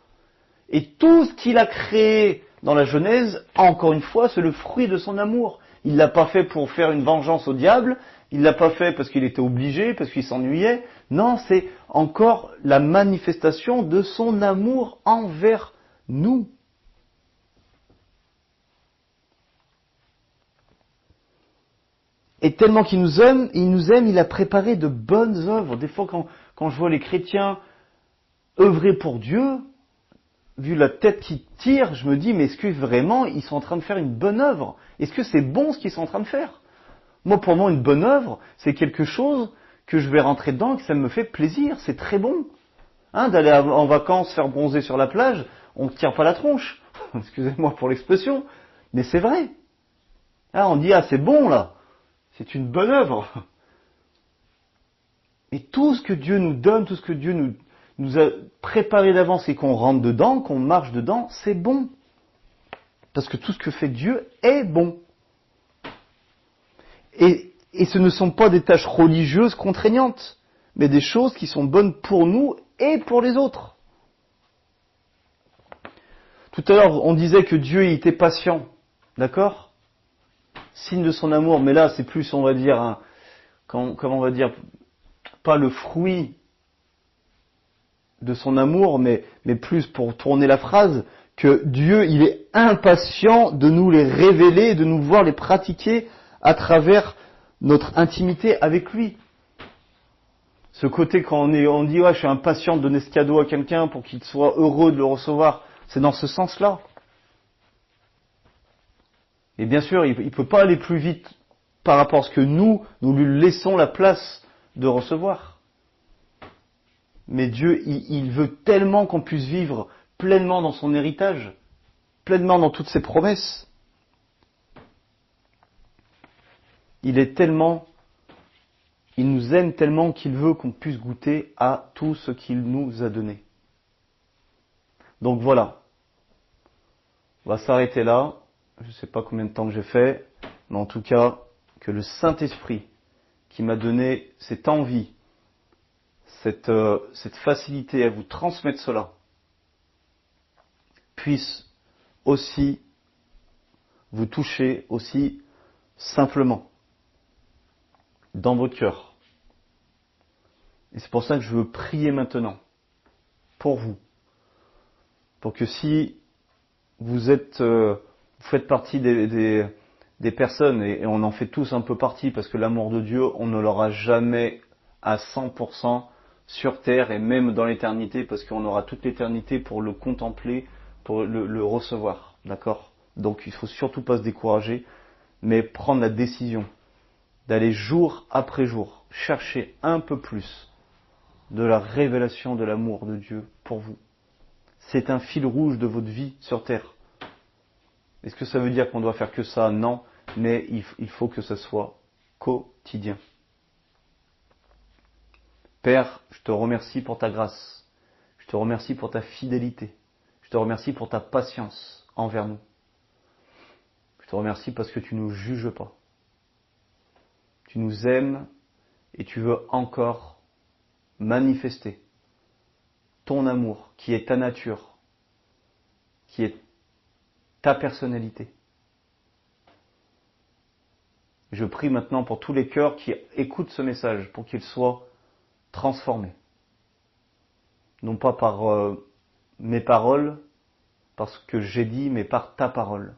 Et tout ce qu'il a créé dans la Genèse, encore une fois, c'est le fruit de son amour. Il ne l'a pas fait pour faire une vengeance au diable, il ne l'a pas fait parce qu'il était obligé, parce qu'il s'ennuyait. Non, c'est encore la manifestation de son amour envers nous. Et tellement qu'il nous aime, il a préparé de bonnes œuvres. Des fois, quand je vois les chrétiens œuvrer pour Dieu, vu la tête qui tire, je me dis, mais est-ce que vraiment ils sont en train de faire une bonne œuvre? Est-ce que c'est bon ce qu'ils sont en train de faire? Moi, pour moi, une bonne œuvre, c'est quelque chose que je vais rentrer dedans et que ça me fait plaisir. C'est très bon. D'aller en vacances, faire bronzer sur la plage, on ne tire pas la tronche. Excusez-moi pour l'expression, mais c'est vrai. On dit, c'est bon là. C'est une bonne œuvre. Et tout ce que Dieu nous donne, tout ce que Dieu nous a préparé d'avance et qu'on rentre dedans, qu'on marche dedans, c'est bon. Parce que tout ce que fait Dieu est bon. Et ce ne sont pas des tâches religieuses contraignantes, mais des choses qui sont bonnes pour nous et pour les autres. Tout à l'heure, on disait que Dieu il était patient. D'accord ? Signe de son amour, mais là c'est plus, on va dire, comment on va dire, pas le fruit de son amour, mais plus pour tourner la phrase, que Dieu il est impatient de nous les révéler, de nous voir les pratiquer à travers notre intimité avec lui. Ce côté quand on dit ouais, je suis impatient de donner ce cadeau à quelqu'un pour qu'il soit heureux de le recevoir, c'est dans ce sens-là. Et bien sûr, il ne peut pas aller plus vite par rapport à ce que nous lui laissons la place de recevoir. Mais Dieu, il veut tellement qu'on puisse vivre pleinement dans son héritage, pleinement dans toutes ses promesses. Il nous aime tellement qu'il veut qu'on puisse goûter à tout ce qu'il nous a donné. Donc voilà. On va s'arrêter là. Je ne sais pas combien de temps que j'ai fait, mais en tout cas, que le Saint-Esprit qui m'a donné cette envie, cette facilité à vous transmettre cela, puisse aussi vous toucher aussi simplement dans votre cœur. Et c'est pour ça que je veux prier maintenant pour vous, pour que si vous faites partie des personnes, et on en fait tous un peu partie, parce que l'amour de Dieu, on ne l'aura jamais à 100% sur terre, et même dans l'éternité, parce qu'on aura toute l'éternité pour le contempler, pour le recevoir, d'accord ? Donc il ne faut surtout pas se décourager, mais prendre la décision d'aller jour après jour chercher un peu plus de la révélation de l'amour de Dieu pour vous. C'est un fil rouge de votre vie sur terre. Est-ce que ça veut dire qu'on doit faire que ça ? Non, mais il faut que ça soit quotidien. Père, je te remercie pour ta grâce. Je te remercie pour ta fidélité. Je te remercie pour ta patience envers nous. Je te remercie parce que tu ne nous juges pas. Tu nous aimes et tu veux encore manifester ton amour, qui est ta nature, qui est ta personnalité. Je prie maintenant pour tous les cœurs qui écoutent ce message, pour qu'ils soient transformés. Non pas par mes paroles, par ce que j'ai dit, mais par ta parole,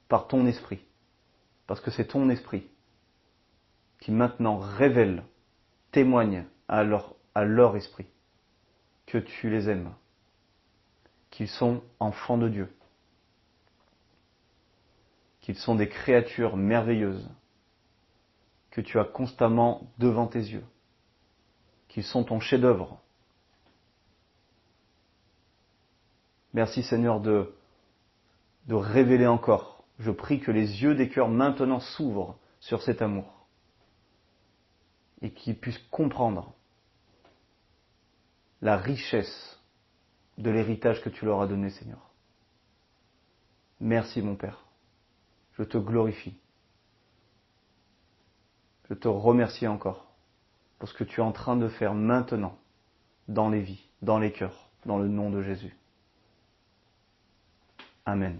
par ton esprit. Parce que c'est ton esprit qui maintenant révèle, témoigne à leur esprit que tu les aimes, qu'ils sont enfants de Dieu, qu'ils sont des créatures merveilleuses, que tu as constamment devant tes yeux, qu'ils sont ton chef-d'œuvre. Merci Seigneur de révéler encore. Je prie que les yeux des cœurs maintenant s'ouvrent sur cet amour et qu'ils puissent comprendre la richesse de l'héritage que tu leur as donné, Seigneur. Merci mon Père. Je te glorifie. Je te remercie encore pour ce que tu es en train de faire maintenant dans les vies, dans les cœurs, dans le nom de Jésus. Amen.